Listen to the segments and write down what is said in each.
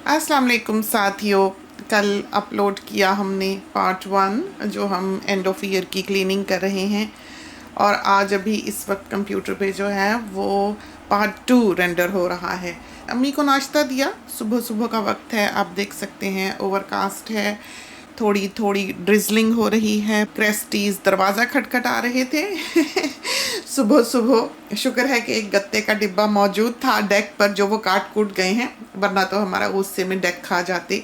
السلام علیکم ساتھیوں، کل اپلوڈ کیا ہم نے پارٹ 1 جو ہم اینڈ آف ایئر کی کلیننگ کر رہے ہیں، اور آج ابھی اس وقت کمپیوٹر پہ جو ہے وہ پارٹ 2 رینڈر ہو رہا ہے۔ امی کو ناشتہ دیا، صبح صبح کا وقت ہے، آپ دیکھ سکتے ہیں اوور کاسٹ ہے، تھوڑی تھوڑی ڈرزلنگ ہو رہی ہے، کریسٹیز دروازہ کھٹکھٹا رہے تھے صبح صبح۔ شکر ہے کہ ایک گتے کا ڈبہ موجود تھا ڈیک پر جو وہ کاٹ کوٹ گئے ہیں، ورنہ تو ہمارا غصے میں ڈیک کھا جاتے۔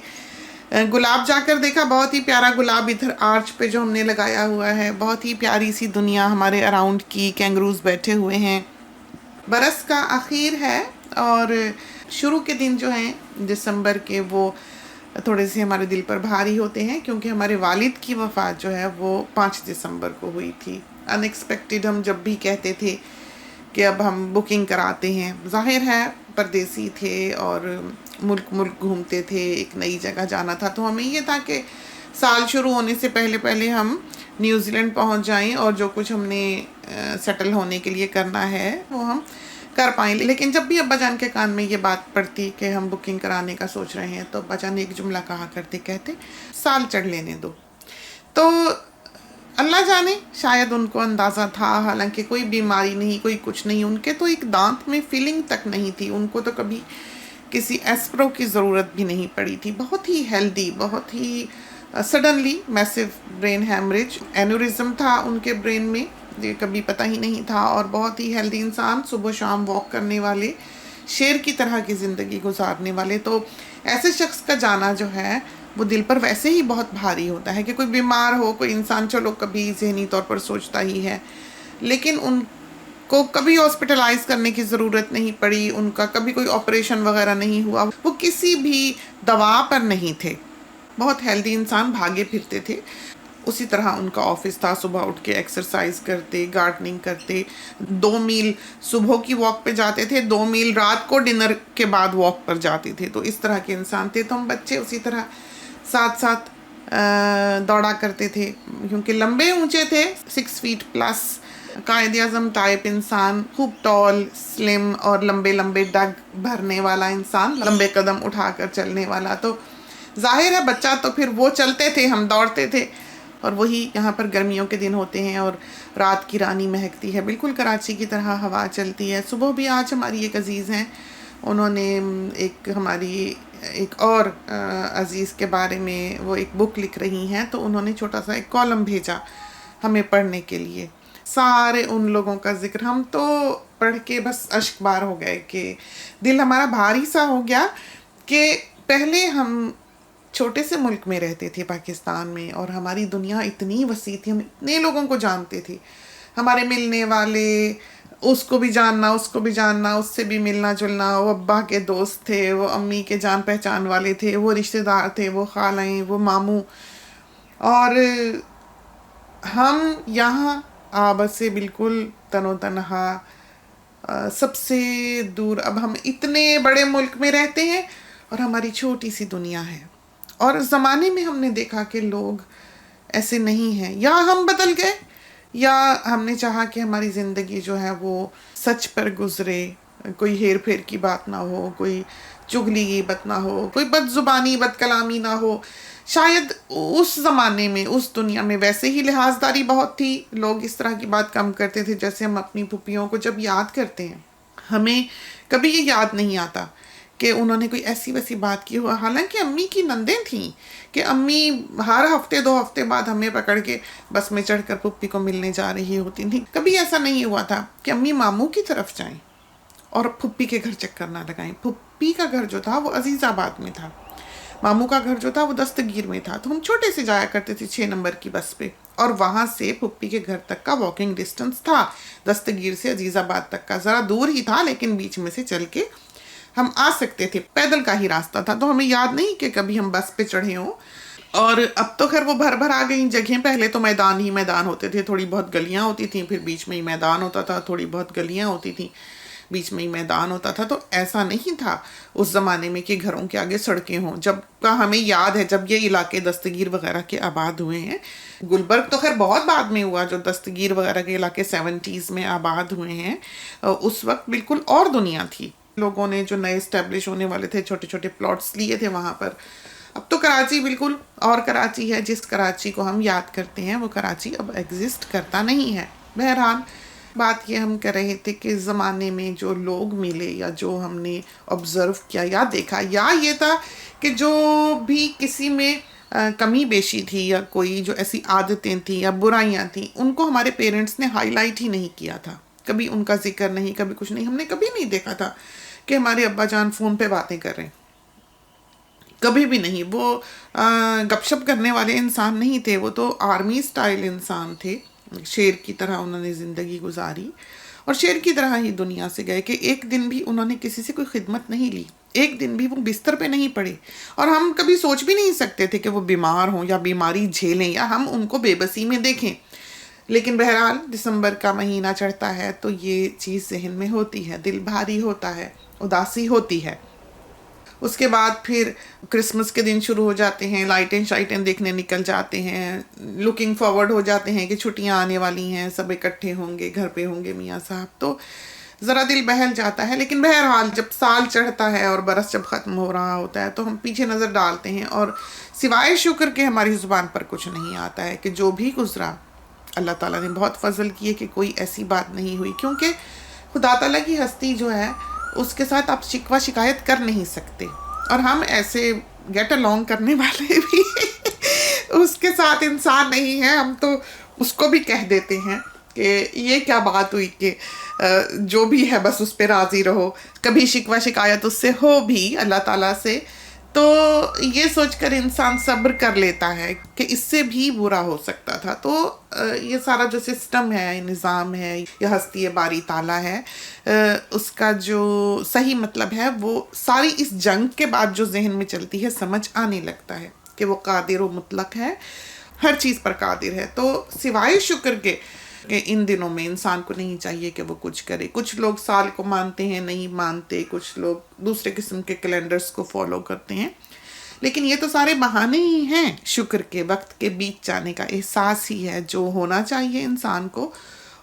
گلاب جا کر دیکھا، بہت ہی پیارا گلاب ادھر آرچ پہ جو ہم نے لگایا ہوا ہے، بہت ہی پیاری سی دنیا ہمارے اراؤنڈ کی، کینگروز بیٹھے ہوئے ہیں۔ برس کا آخر ہے اور شروع کے دن جو ہیں دسمبر کے وہ تھوڑے سے ہمارے دل پر بھاری ہوتے ہیں، کیونکہ ہمارے والد کی وفات جو ہے وہ 5 دسمبر کو ہوئی تھی۔ ان ایکسپیکٹڈ ہم جب بھی کہتے تھے کہ اب ہم بکنگ کراتے ہیں، ظاہر ہے پردیسی تھے اور ملک ملک گھومتے تھے، ایک نئی جگہ جانا تھا، تو ہمیں یہ تھا کہ سال شروع ہونے سے پہلے پہلے ہم نیوزی لینڈ پہنچ جائیں اور جو کچھ ہم نے سیٹل ہونے کے لیے کرنا ہے وہ ہم کر پائیں۔ لیکن جب بھی ابا جان کے کان میں یہ بات پڑتی کہ ہم بکنگ کرانے کا سوچ رہے ہیں، تو ابا جان ایک جملہ کہا کرتے، کہتے سال چڑھ لینے دو۔ تو اللہ جانے، شاید ان کو اندازہ تھا، حالانکہ کوئی بیماری نہیں، کوئی کچھ نہیں، ان کے تو ایک دانت میں فیلنگ تک نہیں تھی، ان کو تو کبھی کسی ایسپرو کی ضرورت بھی نہیں پڑی تھی، بہت ہی ہیلدی، بہت ہی سڈنلی میسو برین ہیمریج، اینوریزم تھا ان کے برین میں، یہ کبھی پتہ ہی نہیں تھا، اور بہت ہی ہیلدی انسان، صبح شام واک کرنے والے، شیر کی طرح کی زندگی گزارنے والے۔ تو ایسے شخص کا جانا جو ہے وہ دل پر ویسے ہی بہت بھاری ہوتا ہے، کہ کوئی بیمار ہو، کوئی انسان چلو کبھی ذہنی طور پر سوچتا ہی ہے، لیکن ان کو کبھی ہاسپٹلائز کرنے کی ضرورت نہیں پڑی، ان کا کبھی کوئی آپریشن وغیرہ نہیں ہوا، وہ کسی بھی دوا پر نہیں تھے، بہت ہیلدی انسان، بھاگے پھرتے تھے۔ اسی طرح ان کا آفس تھا، صبح اٹھ کے ایکسرسائز کرتے، گارڈننگ کرتے، 2 میل صبح کی واک پہ جاتے تھے، 2 میل رات کو ڈنر کے بعد واک پر جاتے تھے، تو اس طرح کے انسان تھے۔ تو ہم بچے اسی طرح ساتھ ساتھ دوڑا کرتے تھے، کیونکہ لمبے اونچے تھے، 6 fat plus, Quaid Azam type انسان، خوب ٹال، سلم اور لمبے لمبے ڈگ بھرنے والا انسان، لمبے قدم اٹھا کر چلنے والا۔ تو ظاہر ہے بچہ تو پھر وہ چلتے تھے، ہم دوڑتے تھے، اور وہی یہاں پر گرمیوں کے دن ہوتے ہیں اور رات کی رانی مہکتی ہے، بالکل کراچی کی طرح ہوا چلتی ہے۔ صبح بھی آج ہماری ایک عزیز ہیں، انہوں نے ہماری ایک اور عزیز کے بارے میں وہ ایک بک لکھ رہی ہیں، تو انہوں نے چھوٹا سا ایک کالم بھیجا ہمیں پڑھنے کے لیے، سارے ان لوگوں کا ذکر، ہم تو پڑھ کے بس اشک بار ہو گئے، کہ دل ہمارا بھاری سا ہو گیا، کہ پہلے ہم چھوٹے سے ملک میں رہتے تھے پاکستان میں، اور ہماری دنیا اتنی وسیع تھی، ہم اتنے لوگوں کو جانتے تھے، ہمارے ملنے والے، اس کو بھی جاننا، اس کو بھی جاننا، اس سے بھی ملنا جلنا، وہ ابا کے دوست تھے، وہ امی کے جان پہچان والے تھے، وہ رشتہ دار تھے، وہ خالیں، وہ ماموں، اور ہم یہاں آبا سے بالکل تن و تنہا، سب سے دور، اب ہم اتنے بڑے ملک میں رہتے ہیں اور ہماری چھوٹی سی دنیا ہے، اور زمانے میں ہم نے دیکھا کہ لوگ ایسے نہیں ہیں، یا ہم بدل گئے، یا ہم نے چاہا کہ ہماری زندگی جو ہے وہ سچ پر گزرے، کوئی ہیر پھیر کی بات نہ ہو، کوئی چغلی غیبت نہ ہو، کوئی بد زبانی بد کلامی نہ ہو۔ شاید اس زمانے میں، اس دنیا میں ویسے ہی لحاظداری بہت تھی، لوگ اس طرح کی بات کم کرتے تھے۔ جیسے ہم اپنی پھپھیوں کو جب یاد کرتے ہیں، ہمیں کبھی یہ یاد نہیں آتا کہ انہوں نے کوئی ایسی ویسی بات کی ہو، حالانکہ امی کی نندیں تھیں، کہ امی ہر ہفتے 2 ہفتے بعد ہمیں پکڑ کے بس میں چڑھ کر پھپھی کو ملنے جا رہی ہوتی تھیں۔ کبھی ایسا نہیں ہوا تھا کہ امی ماموں کی طرف جائیں اور پھپھی کے گھر چکر نہ لگائیں۔ پھپھی کا گھر جو تھا وہ عزیز آباد میں تھا، ماموں کا گھر جو تھا وہ دستگیر میں تھا، تو ہم چھوٹے سے جایا کرتے تھے 6 نمبر کی بس پہ، اور وہاں سے پھپھی کے گھر تک کا واکنگ ڈسٹنس تھا، دستگیر سے عزیز آباد تک کا، ذرا دور ہی تھا، لیکن بیچ میں سے چل کے ہم آ سکتے تھے، پیدل کا ہی راستہ تھا، تو ہمیں یاد نہیں کہ کبھی ہم بس پہ چڑھے ہوں۔ اور اب تو خیر وہ بھر بھر آ گئی جگہیں، پہلے تو میدان ہی میدان ہوتے تھے، تھوڑی بہت گلیاں ہوتی تھیں، پھر بیچ میں ہی میدان ہوتا تھا، تھوڑی بہت گلیاں ہوتی تھیں، بیچ میں ہی میدان ہوتا تھا۔ تو ایسا نہیں تھا اس زمانے میں کہ گھروں کے آگے سڑکیں ہوں، جب کا ہمیں یاد ہے جب یہ علاقے دستگیر وغیرہ کے آباد ہوئے ہیں۔ گلبرگ تو خیر بہت بعد میں ہوا، جو دستگیر وغیرہ کے علاقے 70s میں آباد ہوئے ہیں، اس وقت بالکل اور دنیا تھی، لوگوں نے جو نئے اسٹیبلش ہونے والے تھے چھوٹے چھوٹے پلاٹس لیے تھے وہاں پر. اب تو کراچی بالکل اور کراچی ہے. جس کراچی کو ہم یاد کرتے ہیں وہ کراچی اب ایگزسٹ کرتا نہیں ہے. بہرحال بات یہ ہم کر رہے تھے کہ زمانے میں جو لوگ ملے یا جو ہم نے آبزرو کیا یا دیکھا یا یہ تھا کہ جو بھی کسی میں کمی بیشی تھی یا کوئی جو ایسی عادتیں تھیں یا برائیاں تھیں ان کو ہمارے پیرنٹس نے ہائی لائٹ ہی نہیں کیا تھا. کبھی ان کا ذکر نہیں, کبھی کچھ نہیں. ہم نے کبھی نہیں دیکھا تھا کہ ہمارے ابا جان فون پہ باتیں کر رہے ہیں, کبھی بھی نہیں. وہ گپ شپ کرنے والے انسان نہیں تھے, وہ تو آرمی سٹائل انسان تھے. شیر کی طرح انہوں نے زندگی گزاری اور شیر کی طرح ہی دنیا سے گئے کہ ایک دن بھی انہوں نے کسی سے کوئی خدمت نہیں لی, ایک دن بھی وہ بستر پہ نہیں پڑے. اور ہم کبھی سوچ بھی نہیں سکتے تھے کہ وہ بیمار ہوں یا بیماری جھیلیں یا ہم ان کو بے بسی میں دیکھیں. لیکن بہرحال دسمبر کا مہینہ چڑھتا ہے تو یہ چیز ذہن میں ہوتی ہے, دل بھاری ہوتا ہے, اداسی ہوتی ہے. اس کے بعد پھر کرسمس کے دن شروع ہو جاتے ہیں, لائٹیں شائٹیں دیکھنے نکل جاتے ہیں, لکنگ فارورڈ ہو جاتے ہیں کہ چھٹیاں آنے والی ہیں, سب اکٹھے ہوں گے, گھر پہ ہوں گے میاں صاحب, تو ذرا دل بہل جاتا ہے. لیکن بہرحال جب سال چڑھتا ہے اور برس جب ختم ہو رہا ہوتا ہے تو ہم پیچھے نظر ڈالتے ہیں اور سوائے شکر کے ہماری زبان پر کچھ نہیں آتا ہے کہ جو بھی گزرا اللہ تعالیٰ نے بہت فضل کیے کہ کوئی ایسی بات نہیں ہوئی. کیونکہ خدا تعالیٰ کی ہستی جو ہے اس کے ساتھ آپ شکوہ شکایت کر نہیں سکتے, اور ہم ایسے گیٹ الانگ کرنے والے بھی اس کے ساتھ انسان نہیں ہیں. ہم تو اس کو بھی کہہ دیتے ہیں کہ یہ کیا بات ہوئی کہ جو بھی ہے بس اس پہ راضی رہو. کبھی شکوہ شکایت اس سے ہو بھی اللہ تعالیٰ سے تو یہ سوچ کر انسان صبر کر لیتا ہے کہ اس سے بھی برا ہو سکتا تھا. تو یہ سارا جو سسٹم ہے, نظام ہے, یہ ہستی باری تعالیٰ ہے, اس کا جو صحیح مطلب ہے وہ ساری اس جنگ کے بعد جو ذہن میں چلتی ہے سمجھ آنے لگتا ہے کہ وہ قادر و مطلق ہے, ہر چیز پر قادر ہے. تو سوائے شکر کے کہ ان دنوں میں انسان کو نہیں چاہیے کہ وہ کچھ کرے. کچھ لوگ سال کو مانتے ہیں, نہیں مانتے, کچھ لوگ دوسرے قسم کے کیلنڈرز کو فالو کرتے ہیں, لیکن یہ تو سارے بہانے ہی ہیں شکر کے. وقت کے بیت جانے کا احساس ہی ہے جو ہونا چاہیے انسان کو,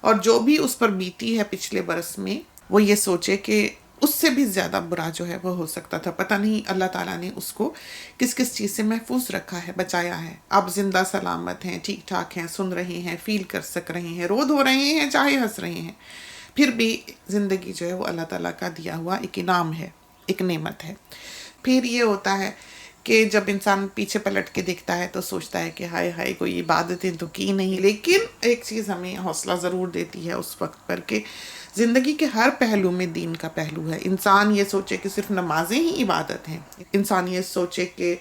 اور جو بھی اس پر بیتی ہے پچھلے برس میں وہ یہ سوچے کہ اس سے بھی زیادہ برا جو ہے وہ ہو سکتا تھا. پتہ نہیں اللہ تعالیٰ نے اس کو کس کس چیز سے محفوظ رکھا ہے, بچایا ہے. آپ زندہ سلامت ہیں, ٹھیک ٹھاک ہیں, سن رہے ہیں, فیل کر سک رہے ہیں, رو دھو رہے ہیں, چاہے ہنس رہے ہیں, پھر بھی زندگی جو ہے وہ اللہ تعالیٰ کا دیا ہوا ایک انعام ہے, ایک نعمت ہے. پھر یہ ہوتا ہے کہ جب انسان پیچھے پلٹ کے دیکھتا ہے تو سوچتا ہے کہ ہائے ہائے کوئی عبادتیں تو کی نہیں. لیکن ایک چیز ہمیں حوصلہ ضرور دیتی ہے اس وقت پر کہ زندگی کے ہر پہلو میں دین کا پہلو ہے. انسان یہ سوچے کہ صرف نمازیں ہی عبادت ہیں, انسان یہ سوچے کہ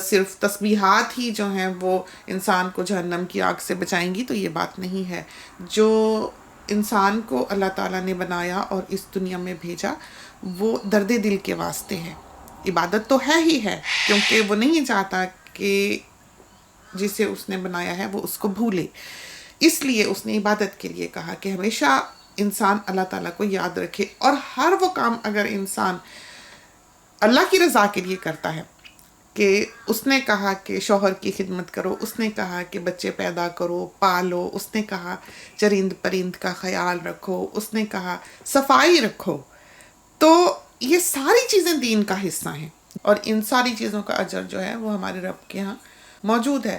صرف تسبیحات ہی جو ہیں وہ انسان کو جہنم کی آگ سے بچائیں گی, تو یہ بات نہیں ہے. جو انسان کو اللہ تعالیٰ نے بنایا اور اس دنیا میں بھیجا وہ درد دل کے واسطے ہے. عبادت تو ہے ہی ہے, کیونکہ وہ نہیں چاہتا کہ جسے اس نے بنایا ہے وہ اس کو بھولے. اس لیے اس نے عبادت کے لیے کہا کہ ہمیشہ انسان اللہ تعالیٰ کو یاد رکھے, اور ہر وہ کام اگر انسان اللہ کی رضا کے لیے کرتا ہے, کہ اس نے کہا کہ شوہر کی خدمت کرو, اس نے کہا کہ بچے پیدا کرو پالو, اس نے کہا چرند پرند کا خیال رکھو, اس نے کہا صفائی رکھو, تو یہ ساری چیزیں دین کا حصہ ہیں, اور ان ساری چیزوں کا اجر جو ہے وہ ہمارے رب کے ہاں موجود ہے.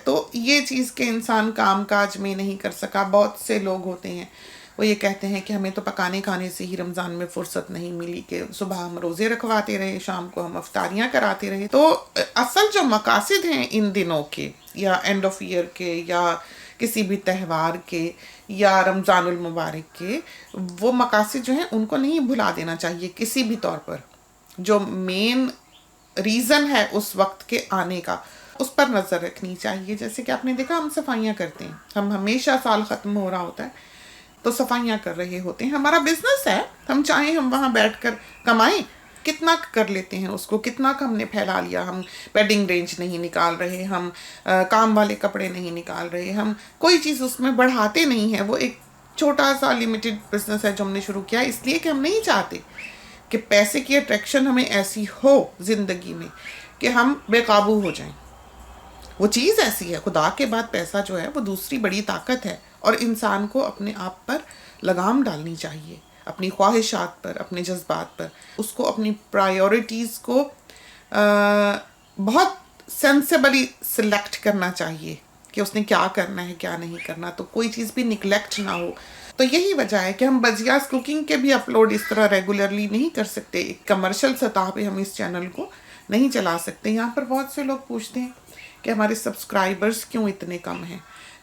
تو یہ چیز کہ انسان کام کاج میں نہیں کر سکا. بہت سے لوگ ہوتے ہیں وہ یہ کہتے ہیں کہ ہمیں تو پکانے کھانے سے ہی رمضان میں فرصت نہیں ملی, کہ صبح ہم روزے رکھواتے رہے, شام کو ہم افطاریاں کراتے رہے. تو اصل جو مقاصد ہیں ان دنوں کے یا اینڈ آف ایئر کے یا کسی بھی تہوار کے یا رمضان المبارک کے, وہ مقاصد جو ہیں ان کو نہیں بھلا دینا چاہیے کسی بھی طور پر. جو مین ریزن ہے اس وقت کے آنے کا اس پر نظر رکھنی چاہیے. جیسے کہ آپ نے دیکھا ہم صفائیاں کرتے ہیں, ہم ہمیشہ سال ختم ہو رہا ہوتا ہے تو صفائیاں کر رہے ہوتے ہیں. ہمارا بزنس ہے, ہم چاہیں ہم وہاں بیٹھ کر کمائیں, کتنا کر لیتے ہیں اس کو, کتنا کا ہم نے پھیلا لیا. ہم بیڈنگ رینج نہیں نکال رہے, ہم کام والے کپڑے نہیں نکال رہے, ہم کوئی چیز اس میں بڑھاتے نہیں ہیں. وہ ایک چھوٹا سا لمیٹڈ بزنس ہے جو ہم نے شروع کیا, اس لیے کہ ہم نہیں چاہتے کہ پیسے کی اٹریکشن ہمیں ایسی ہو زندگی میں کہ ہم بے قابو ہو جائیں. وہ چیز ایسی ہے, خدا کے بعد پیسہ جو ہے وہ دوسری بڑی طاقت ہے, اور انسان کو اپنے آپ پر لگام ڈالنی چاہیے, اپنی خواہشات پر، اپنے جذبات پر. اس کو اپنی پرائیورٹیز کو بہت سینسیبلی سلیکٹ کرنا چاہیے کہ اس نے کیا کرنا ہے کیا نہیں کرنا، تو کوئی چیز بھی نگلیکٹ نہ ہو. تو یہی وجہ ہے کہ ہم بزیاز کوکنگ کے بھی اپلوڈ اس طرح ریگولرلی نہیں کر سکتے. ایک کمرشل سطح پہ ہم اس چینل کو نہیں چلا سکتے. یہاں پر بہت سے لوگ پوچھتے ہیں کہ ہمارے سبسکرائبرز کیوں اتنے کم ہیں.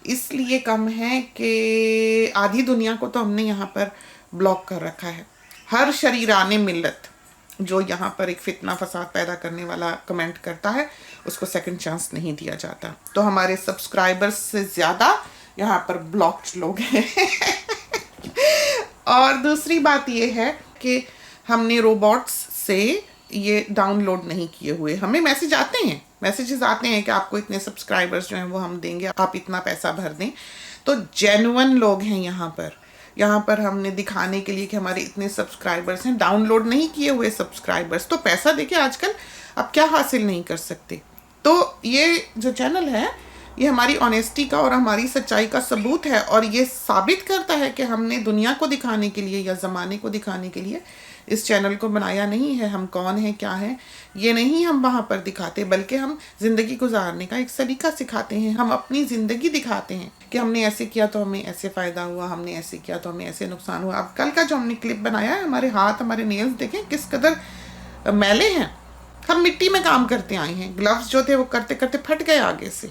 اس لیے کم ہیں کہ آدھی دنیا کو تو ہم نے یہاں پر بلاک کر رکھا ہے. ہر شریران ملت جو یہاں پر ایک فتنہ فساد پیدا کرنے والا کمنٹ کرتا ہے اس کو سیکنڈ چانس نہیں دیا جاتا. تو ہمارے سبسکرائبرز سے زیادہ یہاں پر بلاکڈ لوگ ہیں. اور دوسری بات یہ ہے کہ ہم نے روبوٹس سے یہ ڈاؤن لوڈ نہیں کیے ہوئے. ہمیں میسیجز آتے ہیں کہ آپ کو اتنے سبسکرائبرز جو ہیں وہ ہم دیں گے، آپ اتنا پیسہ بھر دیں. تو جینوئن لوگ ہیں یہاں پر ہم نے دکھانے کے لیے کہ ہمارے اتنے سبسکرائبرز ہیں. ڈاؤن لوڈ نہیں کیے ہوئے سبسکرائبرز تو پیسہ دے کے آج کل اب کیا حاصل نہیں کر سکتے. تو یہ جو چینل ہے یہ ہماری آنیسٹی کا اور ہماری سچائی کا ثبوت ہے، اور یہ ثابت کرتا ہے کہ ہم نے دنیا کو دکھانے کے لیے یا زمانے کو دکھانے کے لیے اس چینل کو بنایا نہیں ہے. ہم کون ہیں کیا ہیں یہ نہیں ہم وہاں پر دکھاتے، بلکہ ہم زندگی گزارنے کا ایک سلیقہ سکھاتے ہیں. ہم اپنی زندگی دکھاتے ہیں کہ ہم نے ایسے کیا تو ہمیں ایسے فائدہ ہوا، ہم نے ایسے کیا تو ہمیں ایسے نقصان ہوا. اب کل کا جو ہم نے کلپ بنایا ہے، ہمارے ہاتھ ہمارے نیلز دیکھیں کس قدر میلے ہیں. ہم مٹی میں کام کرتے آئے ہیں، گلوز جو تھے وہ کرتے کرتے پھٹ گئے، آگے سے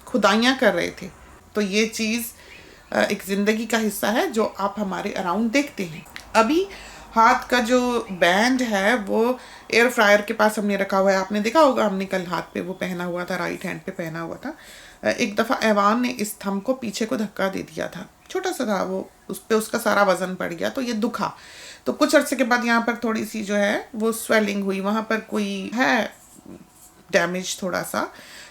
کھدائیاں کر رہے تھے. تو یہ چیز ایک زندگی کا حصہ ہے جو آپ ہمارے اراؤنڈ دیکھتے ہیں. ابھی ہاتھ کا جو بینڈ ہے وہ ایئر فرائر کے پاس ہم نے رکھا ہوا ہے. آپ نے دیکھا ہوگا ہم نے کل ہاتھ پہ وہ پہنا ہوا تھا، رائٹ ہینڈ پہ پہنا ہوا تھا. ایک دفعہ ایوان نے اس تھم کو پیچھے کو دھکا دے دیا تھا، چھوٹا سا تھا وہ، اس پہ اس کا سارا وزن پڑ گیا تو یہ دکھا. تو کچھ عرصے کے بعد یہاں پر تھوڑی سی جو ہے وہ سویلنگ ہوئی، وہاں پر کوئی ہے ڈیمیج تھوڑا سا.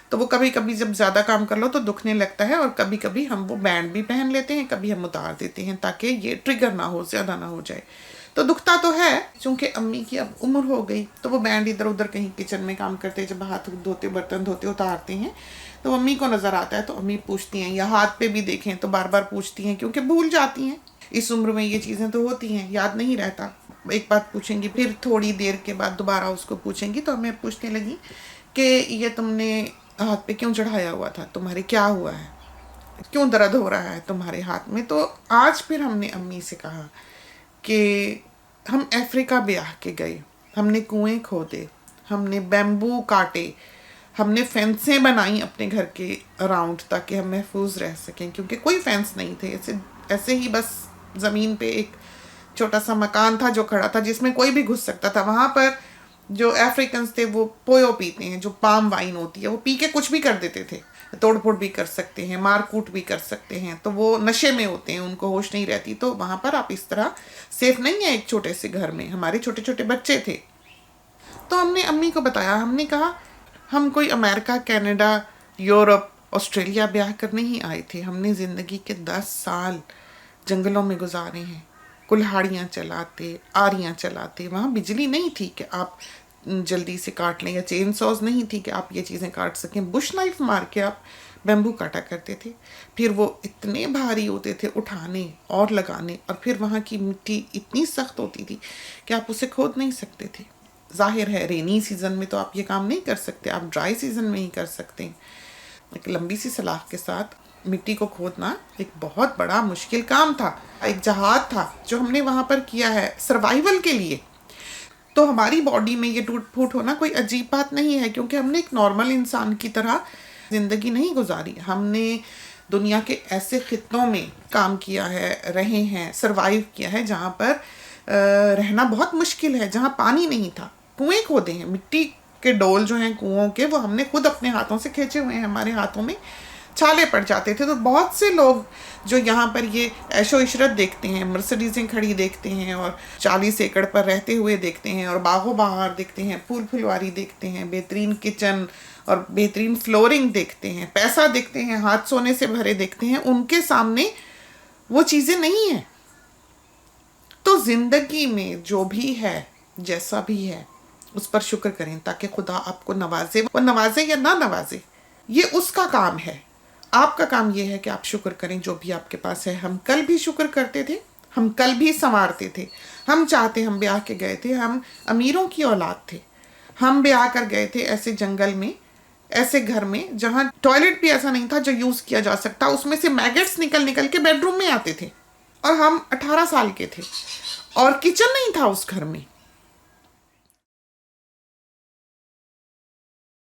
تو وہ کبھی کبھی جب زیادہ کام کر لو تو دکھنے لگتا ہے، اور کبھی کبھی ہم وہ بینڈ بھی پہن لیتے ہیں، کبھی ہم اتار دیتے ہیں تاکہ یہ ٹریگر نہ ہو، زیادہ نہ ہو جائے. تو دکھتا تو ہے، چونکہ امی کی اب عمر ہو گئی تو وہ بینڈ ادھر ادھر کہیں کچن میں کام کرتے جب ہاتھ دھوتے برتن دھوتے اتارتے ہیں تو امی کو نظر آتا ہے. تو امی پوچھتی ہیں، یا ہاتھ پہ بھی دیکھیں تو بار بار پوچھتی ہیں کیونکہ بھول جاتی ہیں. اس عمر میں یہ چیزیں تو ہوتی ہیں، یاد نہیں رہتا. ایک بات پوچھیں گی، پھر تھوڑی دیر کے بعد دوبارہ اس کو پوچھیں گی. تو ہمیں پوچھنے لگی کہ یہ تم نے ہاتھ پہ کیوں چڑھایا ہوا تھا، تمہارے کیا ہوا ہے، کیوں درد ہو رہا ہے تمہارے ہاتھ میں. تو آج پھر ہم نے امی سے کہا کہ ہم افریقہ بیاہ کے گئے، ہم نے کنویں کھودے، ہم نے بیمبو کاٹے، ہم نے فینسیں بنائیں اپنے گھر کے اراؤنڈ تاکہ ہم محفوظ رہ سکیں، کیونکہ کوئی فینس نہیں تھے. ایسے ہی بس زمین پہ ایک چھوٹا سا مکان تھا جو کھڑا تھا جس میں کوئی بھی گھس سکتا تھا. وہاں پر جو افریکنز تھے وہ پویو پیتے ہیں، جو پام وائن ہوتی ہے، وہ پی کے کچھ بھی کر دیتے تھے، توڑ پھوڑ بھی کر سکتے ہیں، مار کوٹ بھی کر سکتے ہیں. تو وہ نشے میں ہوتے ہیں، ان کو ہوش نہیں رہتی. تو وہاں پر آپ اس طرح سیف نہیں ہیں ایک چھوٹے سے گھر میں. ہمارے چھوٹے چھوٹے بچے تھے. تو ہم نے امی کو بتایا، ہم نے کہا ہم کوئی امریکہ، کینیڈا، یورپ، آسٹریلیا بیاہ کرنے ہی آئے تھے. ہم نے زندگی کے 10 سال جنگلوں میں گزارے ہیں، کلہاڑیاں چلاتے، آریاں چلاتے. وہاں بجلی نہیں تھی کہ آپ جلدی سے کاٹ لیں، یا چین سوز نہیں تھی کہ آپ یہ چیزیں کاٹ سکیں. بش نائف مار کے آپ بیمبو کاٹا کرتے تھے. پھر وہ اتنے بھاری ہوتے تھے اٹھانے اور لگانے، اور پھر وہاں کی مٹی اتنی سخت ہوتی تھی کہ آپ اسے کھود نہیں سکتے تھے. ظاہر ہے رینی سیزن میں تو آپ یہ کام نہیں کر سکتے، آپ ڈرائی سیزن میں ہی کر سکتے ہیں. ایک لمبی سی سلاخ کے ساتھ مٹی کو کھودنا ایک بہت بڑا مشکل کام تھا. ایک جہاد تھا جو ہم نے وہاں پر کیا ہے سروائیول کے لیے. تو ہماری باڈی میں یہ ٹوٹ پھوٹ ہونا کوئی عجیب بات نہیں ہے، کیونکہ ہم نے ایک نارمل انسان کی طرح زندگی نہیں گزاری. ہم نے دنیا کے ایسے خطوں میں کام کیا ہے، رہے ہیں، سروائیو کیا ہے جہاں پر رہنا بہت مشکل ہے، جہاں پانی نہیں تھا. کنویں کھودے ہیں، مٹی کے ڈول جو ہیں کنوؤں کے وہ ہم نے خود اپنے ہاتھوں سے کھینچے ہوئے ہیں. ہمارے ہاتھوں میں چھالے پڑ جاتے تھے. تو بہت سے لوگ جو یہاں پر یہ عیش و عشرت دیکھتے ہیں، مرسڈیزیں کھڑی دیکھتے ہیں، اور 40 ایکڑ پر رہتے ہوئے دیکھتے ہیں، اور باغ و بہار دیکھتے ہیں، پھول پھلواری دیکھتے ہیں، بہترین کچن اور بہترین فلورنگ دیکھتے ہیں، پیسہ دیکھتے ہیں، ہاتھ سونے سے بھرے دیکھتے ہیں، ان کے سامنے وہ چیزیں نہیں ہیں. تو زندگی میں جو بھی ہے، جیسا بھی ہے، اس پر شکر کریں تاکہ خدا آپ کو نوازے. وہ نوازے یا نہ نوازے یہ اس کا کام ہے. آپ کا کام یہ ہے کہ آپ شکر کریں جو بھی آپ کے پاس ہے. ہم کل بھی شکر کرتے تھے، ہم کل بھی سنوارتے تھے. ہم چاہتے, ہم بیاہ کے گئے تھے, ہم امیروں کی اولاد تھے, ہم بیاہ کر گئے تھے ایسے جنگل میں, ایسے گھر میں جہاں ٹوائلٹ بھی ایسا نہیں تھا جو یوز کیا جا سکتا, اس میں سے میگٹس نکل نکل کے بیڈ روم میں آتے تھے, اور ہم 18 سال کے تھے, اور کچن نہیں تھا اس گھر میں.